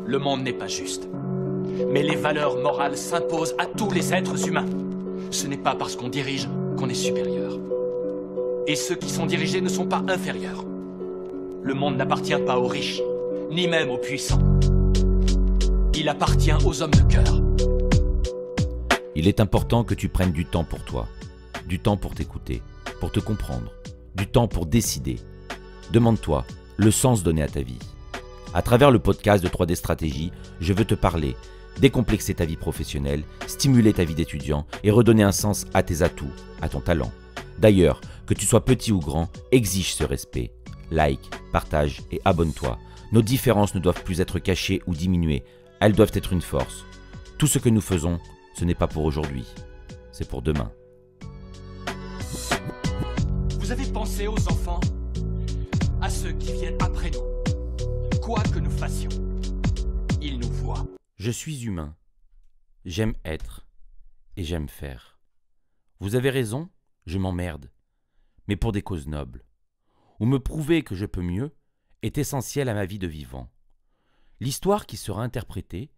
Le monde n'est pas juste. Mais les valeurs morales s'imposent à tous les êtres humains. Ce n'est pas parce qu'on dirige qu'on est supérieur. Et ceux qui sont dirigés ne sont pas inférieurs. Le monde n'appartient pas aux riches, ni même aux puissants. Il appartient aux hommes de cœur. Il est important que tu prennes du temps pour toi, du temps pour t'écouter, pour te comprendre, du temps pour décider. Demande-toi le sens donné à ta vie. À travers le podcast de 3D Stratégie, je veux te parler, décomplexer ta vie professionnelle, stimuler ta vie d'étudiant et redonner un sens à tes atouts, à ton talent. D'ailleurs, que tu sois petit ou grand, exige ce respect. Like, partage et abonne-toi. Nos différences ne doivent plus être cachées ou diminuées, elles doivent être une force. Tout ce que nous faisons, ce n'est pas pour aujourd'hui, c'est pour demain. Vous avez pensé aux enfants, à ceux qui viennent après nous. Quoi que nous fassions, ils nous voient. Je suis humain. J'aime être et j'aime faire. Vous avez raison, je m'emmerde, mais pour des causes nobles. Ou me prouver que je peux mieux est essentiel à ma vie de vivant. L'histoire qui sera interprétée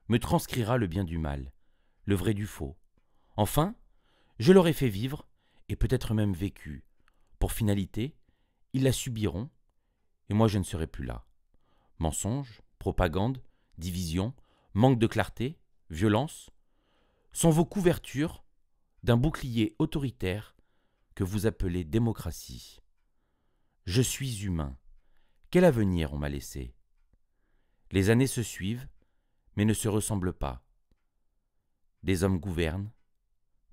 me transcrira le bien du mal, le vrai du faux. Enfin, je l'aurai fait vivre et peut-être même vécu. Pour finalité, ils la subiront et moi je ne serai plus là. Mensonges, propagande, division, manque de clarté, violence sont vos couvertures d'un bouclier autoritaire que vous appelez démocratie. Je suis humain. Quel avenir on m'a laissé? Les années se suivent, mais ne se ressemblent pas. Des hommes gouvernent,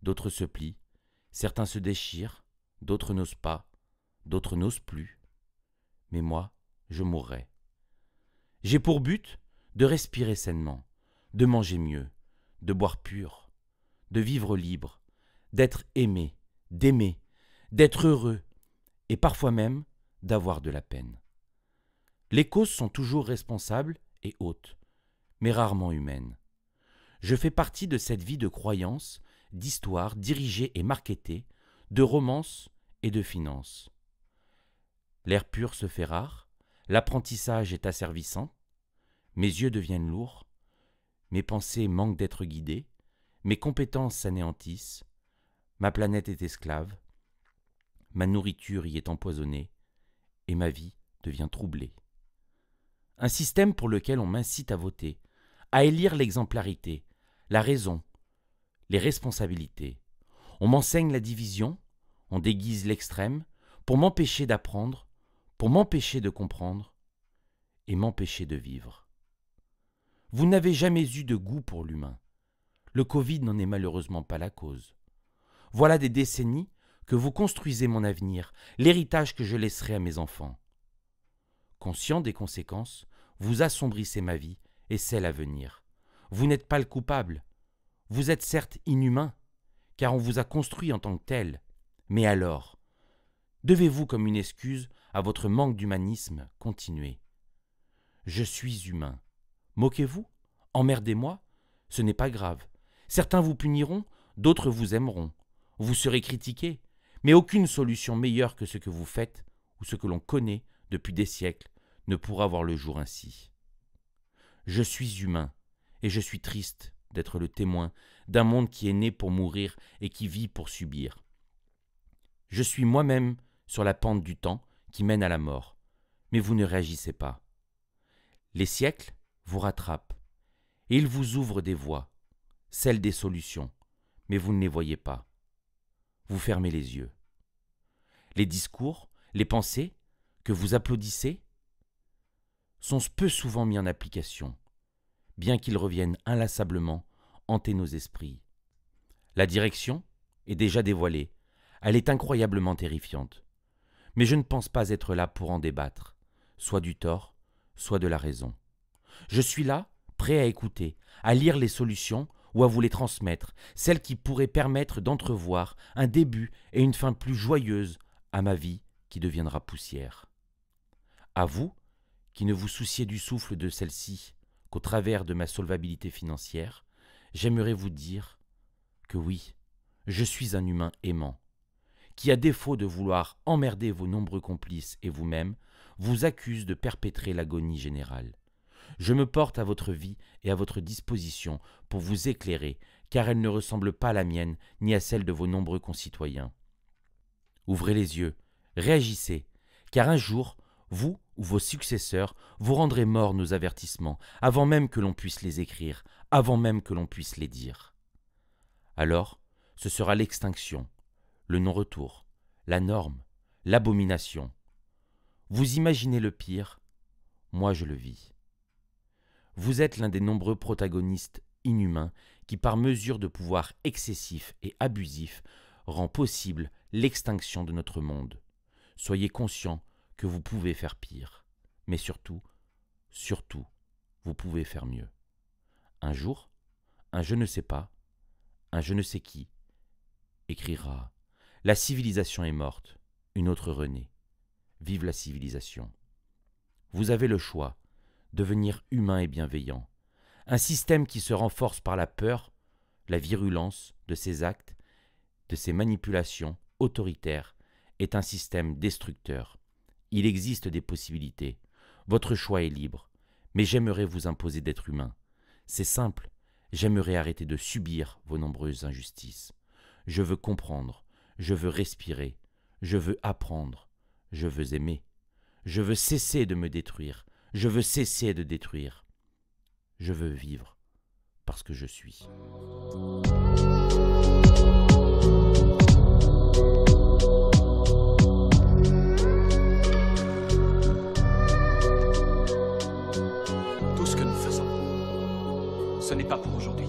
d'autres se plient, certains se déchirent, d'autres n'osent pas, d'autres n'osent plus. Mais moi, je mourrai. J'ai pour but de respirer sainement, de manger mieux, de boire pur, de vivre libre, d'être aimé, d'aimer, d'être heureux, et parfois même d'avoir de la peine. Les causes sont toujours responsables et hautes, mais rarement humaines. Je fais partie de cette vie de croyances, d'histoires dirigées et marketées, de romances et de finances. L'air pur se fait rare, l'apprentissage est asservissant, mes yeux deviennent lourds, mes pensées manquent d'être guidées, mes compétences s'anéantissent, ma planète est esclave, ma nourriture y est empoisonnée, et ma vie devient troublée. Un système pour lequel on m'incite à voter, à élire l'exemplarité, la raison, les responsabilités. On m'enseigne la division, on déguise l'extrême, pour m'empêcher d'apprendre, pour m'empêcher de comprendre, et m'empêcher de vivre. Vous n'avez jamais eu de goût pour l'humain. Le Covid n'en est malheureusement pas la cause. Voilà des décennies que vous construisez mon avenir, l'héritage que je laisserai à mes enfants. Conscient des conséquences, vous assombrissez ma vie et celle à venir. Vous n'êtes pas le coupable. Vous êtes certes inhumain, car on vous a construit en tant que tel. Mais alors, devez-vous comme une excuse à votre manque d'humanisme continuer? Je suis humain. Moquez-vous? Emmerdez-moi? Ce n'est pas grave. Certains vous puniront, d'autres vous aimeront. Vous serez critiqué, mais aucune solution meilleure que ce que vous faites ou ce que l'on connaît depuis des siècles ne pourra voir le jour ainsi. Je suis humain et je suis triste d'être le témoin d'un monde qui est né pour mourir et qui vit pour subir. Je suis moi-même sur la pente du temps qui mène à la mort, mais vous ne réagissez pas. Les siècles vous rattrapent et ils vous ouvrent des voies, celles des solutions, mais vous ne les voyez pas. Vous fermez les yeux. Les discours, les pensées que vous applaudissez sont peu souvent mis en application, bien qu'ils reviennent inlassablement hanter nos esprits. La direction est déjà dévoilée, elle est incroyablement terrifiante. Mais je ne pense pas être là pour en débattre, soit du tort, soit de la raison. Je suis là, prêt à écouter, à lire les solutions ou à vous les transmettre, celles qui pourraient permettre d'entrevoir un début et une fin plus joyeuse à ma vie qui deviendra poussière. À vous, qui ne vous souciez du souffle de celle-ci qu'au travers de ma solvabilité financière, j'aimerais vous dire que oui, je suis un humain aimant, qui, à défaut de vouloir emmerder vos nombreux complices et vous-même, vous accuse de perpétrer l'agonie générale. Je me porte à votre vie et à votre disposition pour vous éclairer, car elle ne ressemble pas à la mienne ni à celle de vos nombreux concitoyens. Ouvrez les yeux, réagissez, car un jour, vous ou vos successeurs, vous rendrez morts nos avertissements, avant même que l'on puisse les écrire, avant même que l'on puisse les dire. Alors, ce sera l'extinction, le non-retour, la norme, l'abomination. Vous imaginez le pire, moi je le vis. Vous êtes l'un des nombreux protagonistes inhumains qui, par mesure de pouvoir excessif et abusif, rend possible l'extinction de notre monde. Soyez conscients que vous pouvez faire pire, mais surtout, vous pouvez faire mieux. Un jour, un je ne sais pas, un je ne sais qui, écrira « La civilisation est morte, une autre renaît. Vive la civilisation !» Vous avez le choix, devenir humain et bienveillant. Un système qui se renforce par la peur, la virulence de ses actes, de ses manipulations autoritaires, est un système destructeur. Il existe des possibilités. Votre choix est libre. Mais j'aimerais vous imposer d'être humain. C'est simple. J'aimerais arrêter de subir vos nombreuses injustices. Je veux comprendre. Je veux respirer. Je veux apprendre. Je veux aimer. Je veux cesser de me détruire. Je veux cesser de détruire. Je veux vivre parce que je suis. Tout ce que nous faisons, ce n'est pas pour aujourd'hui.